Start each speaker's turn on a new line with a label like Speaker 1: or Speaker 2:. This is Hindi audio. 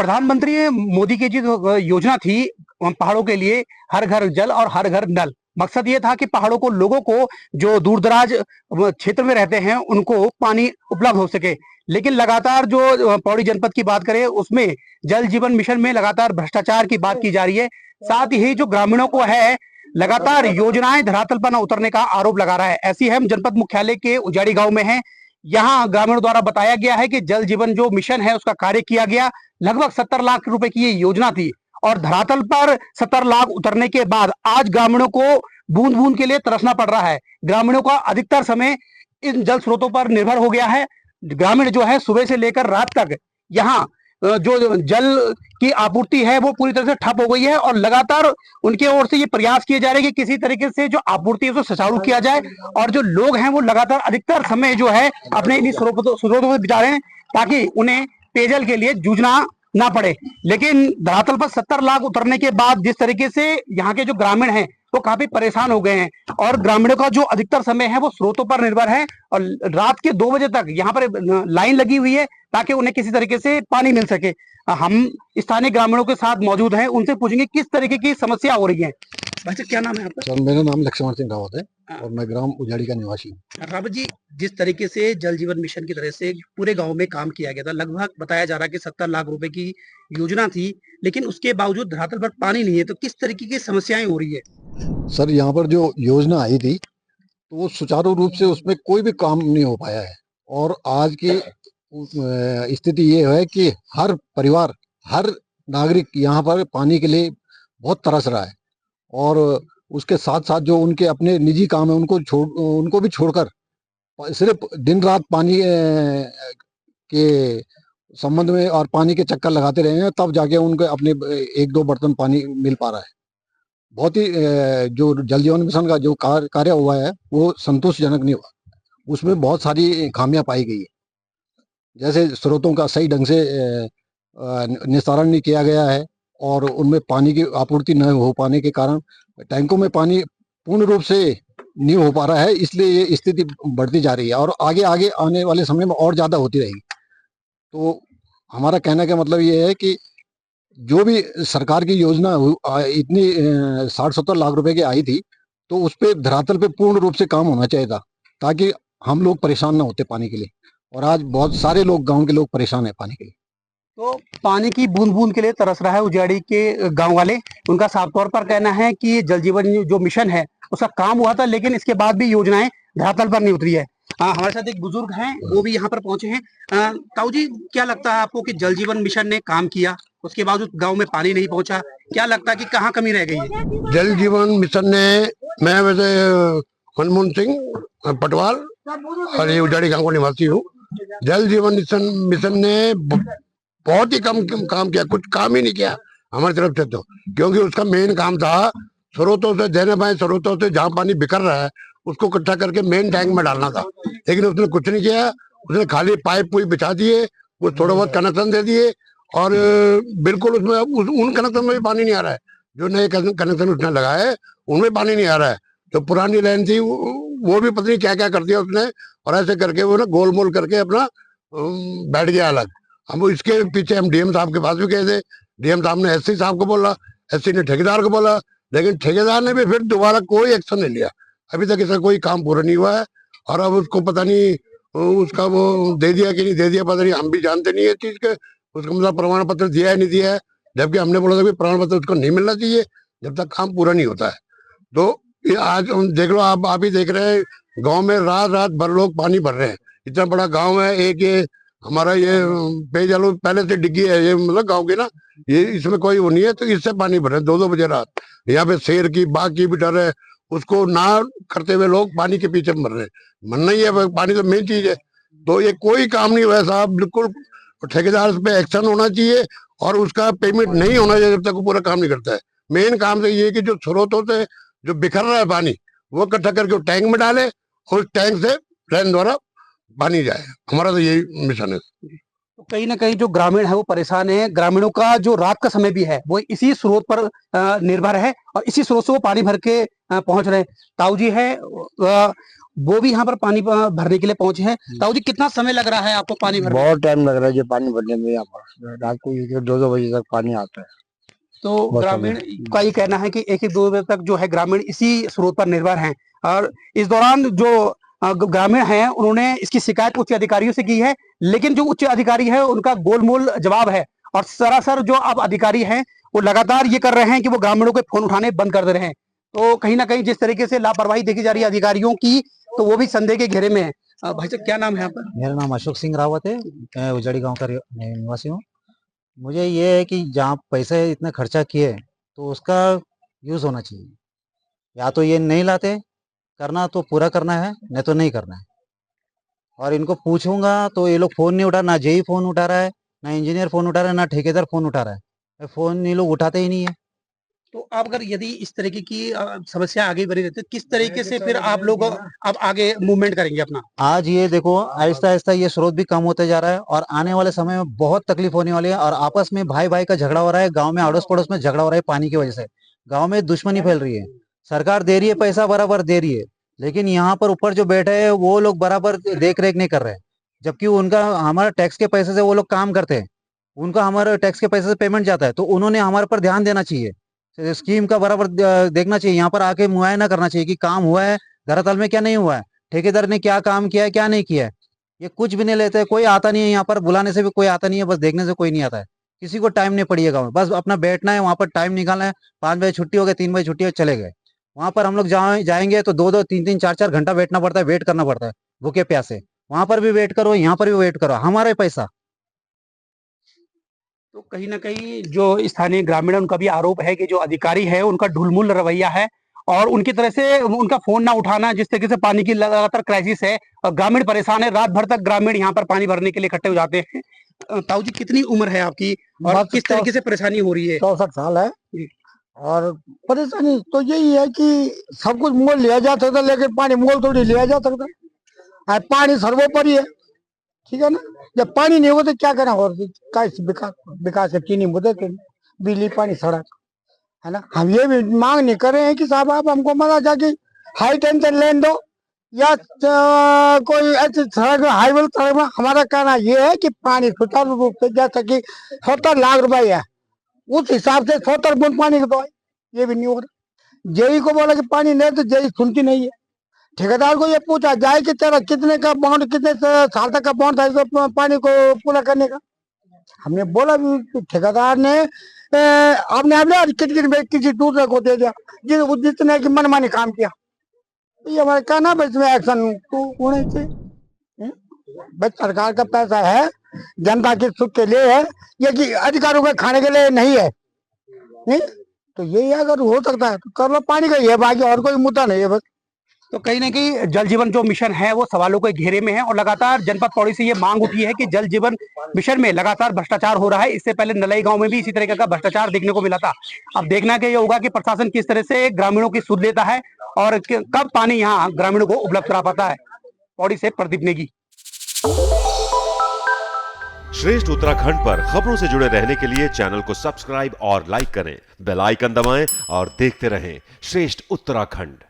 Speaker 1: प्रधानमंत्री मोदी की जो योजना थी पहाड़ों के लिए, हर घर जल और हर घर नल, मकसद ये था कि पहाड़ों को, लोगों को, जो दूर दराज क्षेत्र में रहते हैं उनको पानी उपलब्ध हो सके। लेकिन लगातार जो पौड़ी जनपद की बात करें उसमें जल जीवन मिशन में लगातार भ्रष्टाचार की बात की जा रही है। साथ ही जो ग्रामीणों को है लगातार योजनाएं धरातल पर न उतरने का आरोप लगा रहा है। ऐसी हम जनपद मुख्यालय के उजाड़ी गांव में हैं। यहाँ ग्रामीणों द्वारा बताया गया है कि जल जीवन जो मिशन है उसका कार्य किया गया, लगभग 70 लाख रुपए की ये योजना थी और धरातल पर 70 लाख उतरने के बाद आज ग्रामीणों को बूंद बूंद के लिए तरसना पड़ रहा है। ग्रामीणों का अधिकतर समय इन जल स्रोतों पर निर्भर हो गया है। ग्रामीण जो है सुबह से लेकर रात तक यहाँ जो जल की आपूर्ति है वो पूरी तरह से ठप हो गई है और लगातार उनके ओर से ये प्रयास किए जा रहे हैं कि किसी तरीके से जो आपूर्ति है उसको सुचारू किया जाए और जो लोग हैं वो लगातार अधिकतर समय जो है अपने इन स्रोतों पर बिता रहे हैं ताकि उन्हें पेयजल के लिए जूझना ना पड़े। लेकिन धरातल पर 70 लाख उतरने के बाद जिस तरीके से यहाँ के जो ग्रामीण हैं वो काफी परेशान हो गए हैं और ग्रामीणों का जो अधिकतर समय है वो स्रोतों पर निर्भर है और रात के 2 बजे तक यहाँ पर लाइन लगी हुई है ताकि उन्हें किसी तरीके से पानी मिल सके। हम स्थानीय ग्रामीणों के साथ मौजूद हैं, उनसे पूछेंगे किस तरीके की समस्या हो रही है। भाई साहब क्या नाम है आपका?
Speaker 2: सर मेरा नाम लक्ष्मण सिंह रावत है और मैं ग्राम उजाड़ी का निवासी हूँ।
Speaker 1: रावत जी, जिस तरीके से जल जीवन मिशन की तरह से पूरे गांव में काम किया गया था, लगभग बताया जा रहा है कि 70 लाख रुपए की योजना थी, लेकिन उसके बावजूद धरातल पर पानी नहीं है, तो किस तरीके की समस्याएं हो रही है?
Speaker 2: सर यहाँ पर जो योजना आई थी तो वो सुचारू रूप से उसमें कोई भी काम नहीं हो पाया है और आज की स्थिति ये है कि हर परिवार, हर नागरिक यहाँ पर पानी के लिए बहुत तरस रहा है और उसके साथ साथ जो उनके अपने निजी काम है उनको भी छोड़कर सिर्फ दिन रात पानी के संबंध में और पानी के चक्कर लगाते रहे हैं, तब जाके उनको अपने 1-2 बर्तन पानी मिल पा रहा है। बहुत ही जो जल जीवन मिशन का जो कार्य हुआ है वो संतोषजनक नहीं हुआ, उसमें बहुत सारी खामियां पाई गई है। जैसे स्रोतों का सही ढंग से निस्तारण नहीं किया गया है और उनमें पानी की आपूर्ति न हो पाने के कारण टैंकों में पानी पूर्ण रूप से नहीं हो पा रहा है, इसलिए ये स्थिति बढ़ती जा रही है और आगे आगे आने वाले समय में और ज़्यादा होती रहेगी। तो हमारा कहने का मतलब ये है कि जो भी सरकार की योजना इतनी 60-70 लाख रुपए की आई थी तो उस पर धरातल पे पूर्ण रूप से काम होना चाहिए था ताकि हम लोग परेशान ना होते पानी के लिए, और आज बहुत सारे लोग, गांव के लोग परेशान है पानी के लिए।
Speaker 1: तो पानी की बूंद बूंद के लिए तरस रहा है उजाड़ी के गांव वाले। उनका साफ तौर पर कहना है कि जल जीवन जो मिशन है उसका काम हुआ था लेकिन इसके बाद भी योजनाएं धरातल पर नहीं उतरी है। हमारे साथ एक बुजुर्ग हैं, वो भी यहाँ पर पहुंचे हैं। ताऊ जी, क्या लगता है आपको कि जल जीवन मिशन ने काम किया, उसके बावजूद गांव में पानी नहीं पहुंचा? क्या लगता है कि कहाँ कमी रह गई है?
Speaker 3: जल जीवन मिशन ने, मैं वैसे मनमोहन सिंह पटवाल और ये उजाड़ी गांव का निवासी हूँ। जल जीवन मिशन ने बहुत ही कम काम किया, कुछ काम ही नहीं किया हमारी तरफ से, तो क्योंकि उसका मेन काम था स्रोतों से, देने बाएं स्रोतों से जहाँ पानी बिखर रहा है उसको इकट्ठा करके मेन टैंक में डालना था, लेकिन उसने कुछ नहीं किया। उसने खाली पाइप पूरी बिछा दिए, वो थोड़ा बहुत कनेक्शन दे दिए और बिल्कुल उसमें उन कनेक्शन में भी पानी नहीं आ रहा है। जो नए कनेक्शन उसने लगाए है उनमें पानी नहीं आ रहा है। तो पुरानी लाइन थी वो भी पता नहीं क्या क्या कर दिया उसने, और ऐसे करके वो ना गोल मोल करके अपना बैठ गया अलग। हम इसके पीछे हम डीएम साहब के पास भी गए थे, डीएम साहब ने एससी साहब को बोला, एससी ने ठेकेदार को बोला, लेकिन ठेकेदार ने भी फिर दोबारा कोई एक्शन नहीं लिया। अभी तक इसका कोई काम पूरा नहीं हुआ है और अब उसको पता नहीं उसका वो दे दिया कि नहीं दे दिया, पता नहीं, हम भी जानते नहीं है चीज के। उसको मतलब प्रमाण पत्र दिया है नहीं दिया है, जबकि हमने बोला था कि प्रमाण पत्र उसको नहीं मिलना चाहिए जब तक काम पूरा नहीं होता है। तो ये आज देख लो, आप ही देख रहे हैं गांव में रात रात भर लोग पानी भर रहे हैं। इतना बड़ा गांव है, एक ये हमारा ये पेयजल पहले से डिग्गी है, ये मतलब गांव की ना, ये इसमें कोई वो नहीं है, तो इससे पानी भर रहे हैं 2-2 बजे रात। यहाँ पे शेर की, बाघ की भी डर है, उसको ना करते हुए लोग पानी के पीछे मर रहे हैं। मरना ही है, पानी तो मेन चीज है। तो ये कोई काम नहीं हुआ साहब, बिल्कुल ठेकेदार पे एक्शन होना चाहिए और उसका पेमेंट नहीं होना चाहिए जब तक वो पूरा काम नहीं करता है। मेन काम तो ये कि जो स्रोतों से जो बिखर रहा है पानी वो इकट्ठा करके टैंक में डाले और उस टैंक से ट्रेन द्वारा पानी जाए। हमारा तो यही मिशन है।
Speaker 1: तो कहीं ना कहीं जो ग्रामीण है वो परेशान है। ग्रामीणों का जो रात का समय भी है वो इसी स्रोत पर निर्भर है और इसी स्रोत से वो पानी भर के पहुंच रहे हैं। ताऊ जी है, वो भी यहाँ पर पानी भरने के लिए पहुंचे हैं। ताऊ जी, कितना समय लग रहा है आपको पानी भरने?
Speaker 4: बहुत टाइम लग रहा है जी पानी भरने में। यहाँ पर रात को 1-2 बजे तक पानी आता है।
Speaker 1: तो
Speaker 4: बहुत
Speaker 1: ग्रामीण का ये कहना है कि 1-2 बजे तक जो है ग्रामीण इसी स्रोत पर निर्भर हैं। और इस दौरान जो ग्रामीण हैं उन्होंने इसकी शिकायत उच्च अधिकारियों से की है, लेकिन जो उच्च अधिकारी है उनका गोलमोल जवाब है। और सरासर जो अब अधिकारी हैं वो लगातार ये कर रहे हैं कि वो ग्रामीणों के फोन उठाने बंद कर दे रहे हैं। तो कहीं ना कहीं जिस तरीके से लापरवाही देखी जा रही है अधिकारियों की, तो वो भी संदेह के घेरे में है। भाई साहब, क्या नाम है आपका?
Speaker 5: मेरा नाम अशोक सिंह रावत है। मैं उजाड़ी गांव का निवासी हूँ। मुझे ये है कि जहाँ पैसे इतने खर्चा किए तो उसका यूज़ होना चाहिए। या तो ये नहीं लाते, करना तो पूरा करना है, नहीं तो नहीं करना है। और इनको पूछूंगा तो ये लोग फ़ोन नहीं उठा, ना जेई फ़ोन उठा रहा है, ना इंजीनियर फ़ोन उठा रहा है, ना ठेकेदार फ़ोन उठा रहा है। फ़ोन ये लोग उठाते ही नहीं है।
Speaker 1: तो आप अगर यदि इस तरीके की समस्या आगे बनी रहती है, किस तरीके से फिर आप लोग अब आगे मूवमेंट करेंगे अपना?
Speaker 5: आज ये देखो आहिस्ता आहिस्ता ये स्रोत भी कम होते जा रहा है और आने वाले समय में बहुत तकलीफ होने वाली है। और आपस में भाई भाई का झगड़ा हो रहा है, गांव में अड़ोस पड़ोस में झगड़ा हो रहा है पानी की वजह से। गांव में दुश्मनी फैल रही है। सरकार दे रही है पैसा, बराबर दे रही है, लेकिन यहाँ पर ऊपर जो बैठे हैं वो लोग बराबर देख रेख नहीं कर रहे हैं। जबकि उनका हमारा टैक्स के पैसे से वो लोग काम करते हैं, उनका हमारे टैक्स के पैसे से पेमेंट जाता है, तो उन्होंने हमारे पर ध्यान देना चाहिए, स्कीम का बराबर देखना चाहिए। यहाँ पर आके मुआयना करना चाहिए कि काम हुआ है धरातल में, क्या नहीं हुआ है, ठेकेदार ने क्या काम किया है, क्या नहीं किया है। ये कुछ भी नहीं लेते, कोई आता नहीं है यहाँ पर, बुलाने से भी कोई आता नहीं है, बस देखने से कोई नहीं आता है। किसी को टाइम नहीं पड़ी है गाँव में, बस अपना बैठना है वहाँ पर, टाइम निकालना है। 5 बजे छुट्टी हो गई, 3 बजे छुट्टी हो चले गए। वहाँ पर हम लोग जाएंगे तो 2-2, 3-3, 4-4 घंटा बैठना पड़ता है, वेट करना पड़ता है भूखे प्यासे। वहां पर भी वेट करो, यहाँ पर भी वेट करो, हमारा पैसा।
Speaker 1: तो कहीं ना कहीं जो स्थानीय ग्रामीण है उनका भी आरोप है कि जो अधिकारी है उनका ढुलमुल रवैया है और उनकी तरह से उनका फोन ना उठाना, जिस तरीके से पानी की लगातार क्राइसिस है और ग्रामीण परेशान है। रात भर तक ग्रामीण यहाँ पर पानी भरने के लिए इकट्ठे हो जाते हैं। ताऊ जी, कितनी उम्र है आपकी और किस तरीके से परेशानी हो रही है?
Speaker 4: 64 साल है।
Speaker 1: जी।
Speaker 4: और परेशानी तो यही है कि सब कुछ मोल लिया जा सकता, लेकिन पानी मोल थोड़ी लिया जा सकता है। पानी सर्वोपरि है, ठीक है ना। जब पानी नहीं होगा तो क्या करना, और विकास चीनी मुद्दे बिजली पानी सड़क है ना। हम ये भी मांग नहीं कर रहे हैं कि साहब आप हमको मना जाके हाई टेंशन लेन दो या कोई ऐसी सड़क हाईवे सड़क में। हमारा कहना ये है कि पानी सुचारू रूप से, जैसा कि 70 लाख रुपए है उस हिसाब से 70 बूंद पानी की दवाई, ये भी नहीं हो रहा। जेई को बोला कि पानी नहीं, तो जेई सुनती नहीं है। ठेकेदार को ये पूछा जाए कि तेरा कितने का बॉन्ड, कितने साल तक का बॉन्ड था इसको पानी को पूरा करने का। हमने बोला भी, ठेकेदार ने आपने किट में किसी दूसरे को दे दिया जितने की मनमानी काम किया। ये हमारे कहना है, इसमें एक्शन होने चाहिए। भाई सरकार का पैसा है, जनता के सुख के लिए है, ये कि अधिकारियों के खाने के लिए नहीं है। नहीं तो यही अगर हो सकता है तो कर लो, पानी का ये, बाकी और कोई मुद्दा नहीं है बस।
Speaker 1: तो कहीं ना कहीं जल जीवन जो मिशन है वो सवालों के घेरे में है और लगातार जनपद पौड़ी से ये मांग उठी है कि जल जीवन मिशन में लगातार भ्रष्टाचार हो रहा है। इससे पहले नलई गांव में भी इसी तरह का भ्रष्टाचार देखने को मिला था। अब देखना कि ये होगा कि प्रशासन किस तरह से ग्रामीणों की सुध लेता है और कब पानी यहाँ ग्रामीणों को उपलब्ध करा पाता है। पौड़ी से प्रदीप नेगी।
Speaker 6: श्रेष्ठ उत्तराखंड पर खबरों से जुड़े रहने के लिए चैनल को सब्सक्राइब और लाइक करें, बेल आइकन दबाएं और देखते रहें श्रेष्ठ उत्तराखंड।